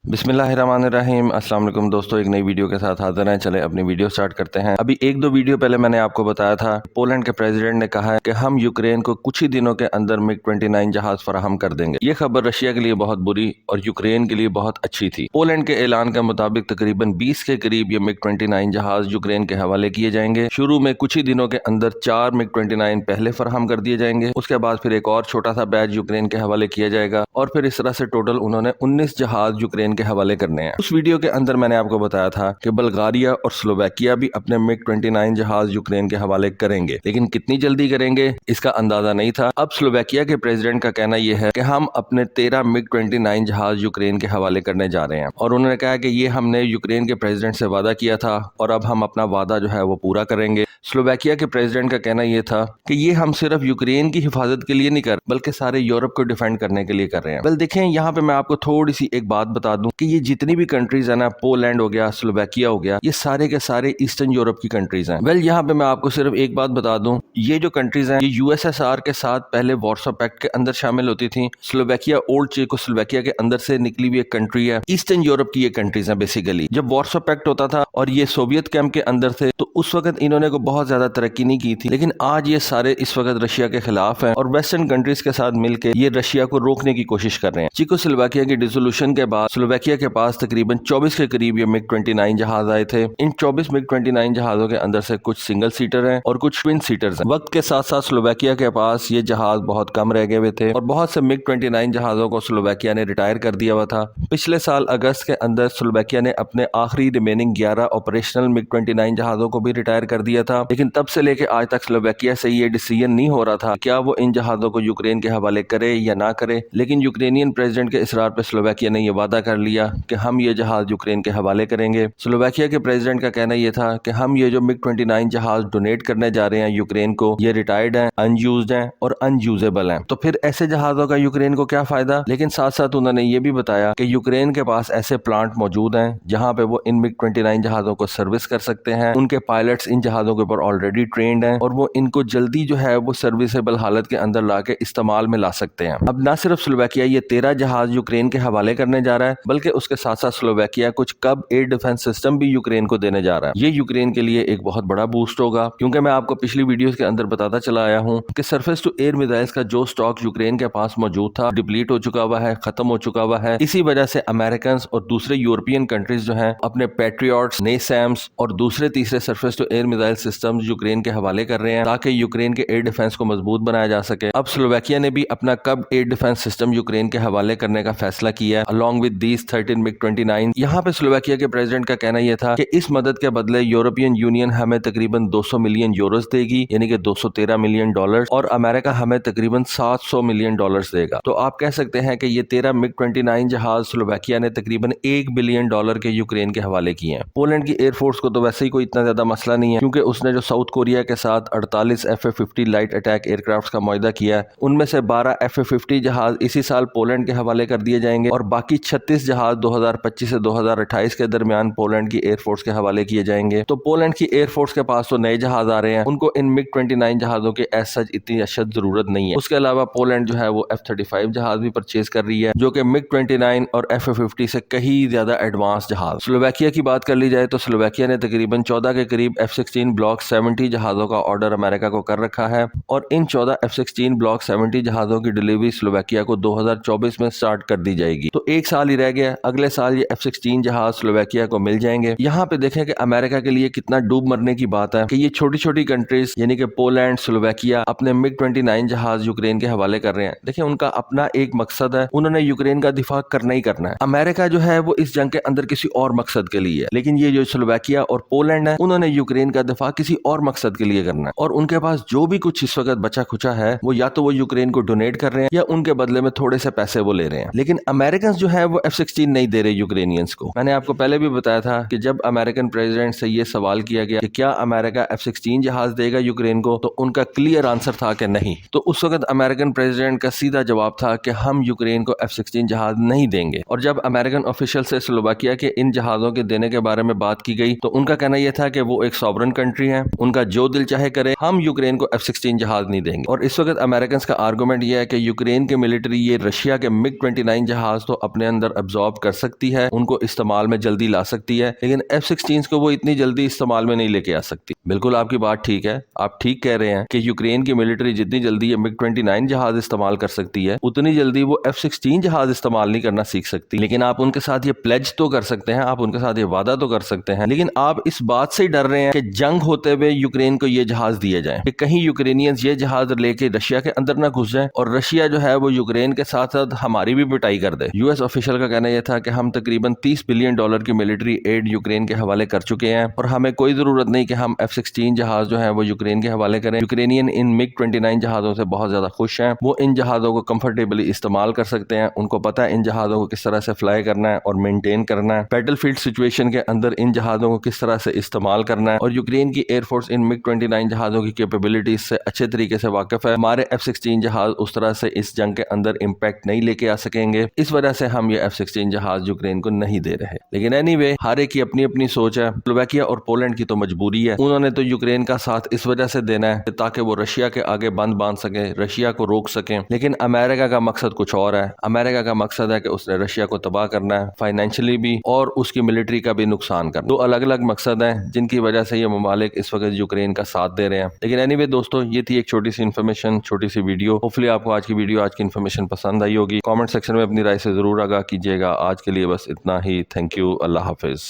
बिस्मिल्लाहिर्रहमानिर्रहीम। अस्सलाम वालेकुम दोस्तों, एक नई वीडियो के साथ हाजिर हैं। चले अपनी वीडियो स्टार्ट करते हैं। अभी एक दो वीडियो पहले मैंने आपको बताया था, पोलैंड के प्रेसिडेंट ने कहा है कि हम यूक्रेन को कुछ ही दिनों के अंदर मिग 29 जहाज फराहम कर देंगे। ये खबर रशिया के लिए बहुत बुरी और यूक्रेन के लिए बहुत अच्छी थी। पोलैंड के ऐलान के मुताबिक तकरीबन 20 के करीब ये मिग 29 जहाज यूक्रेन के हवाले किए जाएंगे। शुरू में कुछ ही दिनों के अंदर 4 मिग 29 पहले फराहम कर दिए जाएंगे, उसके बाद फिर एक और छोटा सा बैच यूक्रेन के हवाले किया जाएगा और फिर इस तरह से टोटल उन्होंने 19 जहाज यूक्रेन के हवाले करने हैं। उस वीडियो के अंदर मैंने आपको बताया था कि बल्गारिया और स्लोवाकिया भी अपने मिग 29 जहाज यूक्रेन के हवाले करेंगे, लेकिन कितनी जल्दी करेंगे इसका अंदाजा नहीं था। अब स्लोवाकिया के प्रेसिडेंट का कहना यह है कि हम अपने 13 मिग 29 जहाज यूक्रेन के हवाले करने जा रहे हैं और उन्होंने कहा कि ये हमने यूक्रेन के प्रेसिडेंट से वादा किया था और अब हम अपना वादा जो है वो पूरा करेंगे। स्लोवाकिया के प्रेसिडेंट का कहना यह था कि ये हम सिर्फ यूक्रेन की हिफाजत के लिए नहीं कर बल्कि सारे यूरोप को डिफेंड करने के लिए कर रहे हैं। वेल देखें, यहाँ पे मैं आपको थोड़ी सी एक बात बता दूं कि ये जितनी भी कंट्रीज है ना, पोलैंड हो गया, स्लोवाकिया हो गया, ये सारे के सारे ईस्टर्न यूरोप की कंट्रीज हैं। वेल यहाँ पे मैं आपको सिर्फ एक बात बता दूं, ये जो कंट्रीज हैं ये यूएसएसआर के साथ पहले वार्सो पैक्ट के अंदर शामिल होती थी। स्लोवाकिया ओल्ड चेकोस्लोवाकिया के अंदर से निकली हुई एक कंट्री है। ईस्टर्न यूरोप की ये कंट्रीज हैं बेसिकली। जब वार्सो पैक्ट होता था और ये सोवियत कैंप के अंदर थे तो उस वक्त इन्होंने को बहुत ज्यादा तरक्की नहीं की थी, लेकिन आज ये सारे इस वक्त रशिया के खिलाफ हैं और वेस्टर्न कंट्रीज के साथ मिलकर ये रशिया को रोकने की कोशिश कर रहे हैं। चेकोस्लोवाकिया की डिसोल्यूशन के बाद स्लोवाकिया के पास तकरीबन 24 के करीब ये मिग 29 जहाज आए थे। इन 24 मिग 29 जहाजों के अंदर से कुछ सिंगल सीटर हैं और कुछ ट्विन सीटर्स हैं। वक्त के साथ साथ स्लोवाकिया के पास ये जहाज बहुत कम रह गए हुए थे और बहुत से मिग 29 जहाजों को स्लोवाकिया ने रिटायर कर दिया हुआ था। पिछले साल अगस्त के अंदर स्लोवाकिया ने अपने आखिरी रिमेनिंग 11 ऑपरेशनल मिग 29 जहाजों को भी रिटायर कर दिया था, लेकिन तब से लेकर आज तक स्लोवाकिया से ये डिसीजन नहीं हो रहा था क्या वो इन जहाजों को यूक्रेन के हवाले करे या ना करे। लेकिन यूक्रेनियन प्रेसिडेंट के इसरार पर स्लोवाकिया ने यह वादा कर लिया कि हम ये जहाज यूक्रेन के हवाले करेंगे। स्लोवाकिया के प्रेसिडेंट का कहना यह था कि हम ये जो मिग 29 जहाज डोनेट करने जा रहे हैं यूक्रेन को, ये रिटायर्ड हैं, अनयूज्ड हैं और अनयूजेबल हैं, तो फिर ऐसे जहाजों का यूक्रेन को क्या फायदा। लेकिन साथ साथ उन्होंने ये भी बताया कि यूक्रेन के पास ऐसे प्लांट मौजूद हैं जहां पे वो इन मिग 29 जहाजों को सर्विस कर सकते हैं। उनके पायलट्स इन जहाजों के ऊपर ऑलरेडी ट्रेंड हैं और वो इनको जल्दी जो है वो सर्विसेबल हालत के अंदर ला के इस्तेमाल में ला सकते हैं। अब ना सिर्फ स्लोवाकिया ये 13 जहाज यूक्रेन के हवाले करने जा रहा है, बल्कि उसके साथ साथ स्लोवाकिया कुछ कब एयर डिफेंस सिस्टम भी यूक्रेन को देने जा रहा है। ये यूक्रेन के लिए एक बहुत बड़ा बूस्ट होगा, क्योंकि मैं आपको पिछली वीडियोस के अंदर बताता चला आया हूं कि सरफेस टू एयर मिसाइल्स का जो स्टॉक यूक्रेन के पास मौजूद था डिप्लीट हो चुका हुआ है, खत्म हो चुका हुआ है। इसी वजह से अमेरिकन और दूसरे यूरोपियन कंट्रीज जो हैं अपने पैट्रियट्स, नेसैम्स और दूसरे तीसरे surface to air missile systems Ukraine के हवाले कर रहे हैं ताकि यूक्रेन के एयर डिफेंस को मजबूत बनाया जा सके। अब स्लोवाकिया ने भी अपना कब एयर डिफेंस सिस्टम यूक्रेन के हवाले करने का फैसला किया है अलॉन्ग विद दीज 13 मिग 29। यहाँ पे स्लोवाकिया के प्रेसिडेंट का कहना यह था कि इस मदद के बदले यूरोपियन यूनियन हमें तकरीबन 200 मिलियन यूरोस देगी, यानी कि 213 मिलियन डॉलर, और अमेरिका हमें तकरीबन 700 मिलियन डॉलर्स देगा। तो आप कह सकते हैं कि ये 13 मिग 29 जहाज स्लोवाकिया ने तकरीबन 1 बिलियन डॉलर के यूक्रेन के हवाले किए हैं। पोलैंड की एयरफोर्स को तो वैसे ही कोई इतना ज्यादा मसला नहीं है, क्योंकि उसने जो साउथ कोरिया के साथ 48 FA-50 लाइट अटैक एयरक्राफ्ट का मुआहदा किया है, उनमें से 12 FA-50 जहाज इसी साल पोलैंड के हवाले कर दिए जाएंगे और बाकी 36 जहाज 2025 से 2028 के दरमियान पोलैंड की एयरफोर्स के हवाले किए जाएंगे। तो पोलैंड की एयरफोर्स के पास तो नए जहाज आ रहे हैं, उनको इन मिग 29 जहाजों की एज सच इतनी अशद जरूरत नहीं है। उसके अलावा पोलैंड जो है वो F-35 जहाज भी परचेज कर रही है, जो कि मिग 29 और FA-50 से कहीं ज्यादा एडवांस जहाज। स्लोवाकिया की बात कर ली जाए तो स्लोवाकिया ने तकरीबन 14 के करीब F-16 ब्लॉक 70 जहाजों का ऑर्डर अमेरिका को कर रखा है और इन 14 F-16 ब्लॉक 70 जहाजों की डिलीवरी स्लोवाकिया को 2024 में स्टार्ट कर दी जाएगी। तो एक साल ही रह गया, अगले साल ये F-16 जहाज स्लोवाकिया को मिल जाएंगे। यहाँ पे देखें कि अमेरिका के लिए कितना डूब मरने की बात है कि ये छोटी छोटी कंट्रीज यानी कि पोलैंड, स्लोवाकिया अपने मिग 29 जहाज यूक्रेन के हवाले कर रहे हैं। देखिए, उनका अपना एक मकसद है, उन्होंने यूक्रेन का दिफा करना ही करना है। अमेरिका जो है वो इस जंग के अंदर किसी और मकसद के लिए है, लेकिन ये जो स्लोवाकिया और पोलैंड है उन्होंने यूक्रेन का दिफा किसी और मकसद के लिए करना है और उनके पास जो भी कुछ इस वक्त बचा खुचा है वो या तो वो यूक्रेन को डोनेट कर रहे हैं या उनके बदले में थोड़े से पैसे वो ले रहे हैं। लेकिन अमेरिकन जो है वो F-16 नहीं दे रहे यूक्रेनियंस को। मैंने आपको पहले भी बताया था कि जब अमेरिकन प्रेसिडेंट से ये सवाल किया गया कि क्या अमेरिका F-16 जहाज देगा यूक्रेन को, तो उनका क्लियर आंसर था कि नहीं। तो उस वक्त अमेरिकन प्रेसिडेंट का सीधा जवाब था कि हम यूक्रेन को F-16 जहाज नहीं देंगे। और जब अमेरिकन ऑफिशियल से स्लोवाकिया के इन जहाजों के देने के बारे में बात की गई तो उनका कहना यह था कि वो एक सॉवरन कंट्री है, उनका जो दिल चाहे करे, हम यूक्रेन को F-16 जहाज नहीं देंगे। और इस वक्त अमेरिकन का आर्गूमेंट यह है कि यूक्रेन के मिलिट्री ये रशिया के मिग 29 जहाज तो अपने अंदर एब्जॉर्ब कर सकती है, उनको इस्तेमाल में जल्दी ला सकती है, लेकिन F-16 को वो इतनी जल्दी इस्तेमाल में नहीं लेके आ सकती। बिल्कुल आपकी बात ठीक है, आप ठीक कह रहे हैं कि यूक्रेन की मिलिट्री जितनी जल्दी ये MiG-29 जहाज इस्तेमाल कर सकती है, उतनी जल्दी वो F-16 जहाज इस्तेमाल नहीं करना सीख सकती। लेकिन आप उनके साथ ये प्लेज तो कर सकते हैं, आप उनके साथ ये वादा तो कर सकते हैं, लेकिन आप इस बात से डर रहे हैं कि जंग होते हुए यूक्रेन को ये जहाज दिए जाएं, कि कहीं यूक्रेनियंस ये जहाज लेके रशिया के अंदर ना घुस जाएं और रशिया जो है वो यूक्रेन के साथ साथ हमारी भी पिटाई कर दे। यूएस ऑफिशियल का कहना यह था कि हम तकरीबन $30 बिलियन की मिलिट्री एड यूक्रेन के हवाले कर चुके हैं और हमें कोई जरूरत नहीं कि हम F-16 जहाज जो है वो यूक्रेन के हवाले करें। यूक्रेनियन इन MiG-29 जहाजों से बहुत ज्यादा खुश हैं, वो इन जहाजों को कंफर्टेबली इस्तेमाल कर सकते हैं, उनको पता है इन जहाजों को किस तरह से फ्लाई करना है और मेंटेन करना है, बैटलफील्ड सिचुएशन के अंदर इन जहाजों को किस तरह से इस्तेमाल करना है। और यूक्रेन की एयरफोर्स इन MiG-29 जहाजों की कैपेबिलिटीज से अच्छे तरीके से वाकिफ है। हमारे F-16 जहाज उस तरह से इस जंग के अंदर इम्पैक्ट नहीं लेके आ सकेंगे, इस वजह से हम ये F-16 जहाज यूक्रेन को नहीं दे रहे। लेकिन एनीवे, हर एक की अपनी अपनी सोच है। स्लोवाकिया और पोलैंड की तो मजबूरी है, उन्होंने तो यूक्रेन का साथ इस वजह से देना है ताकि वो रशिया के आगे बंद बांध सके, रशिया को रोक सके। लेकिन अमेरिका का मकसद कुछ और है। अमेरिका का मकसद है कि उसने रशिया को तबाह करना है, फाइनेंशियली भी और उसकी मिलिट्री का भी नुकसान करना। दो अलग अलग मकसद हैं जिनकी वजह से ये ममालिक इस वक्त यूक्रेन का साथ दे रहे हैं। लेकिन एनीवे दोस्तों, ये थी एक छोटी सी इन्फॉर्मेशन, छोटी सी वीडियो। होपफुली आपको आज की वीडियो, आज की इन्फॉर्मेशन पसंद आई होगी। कमेंट सेक्शन में अपनी राय से जरूर आगाह कीजिएगा। आज के लिए बस इतना ही। Thank you. Allah Hafiz.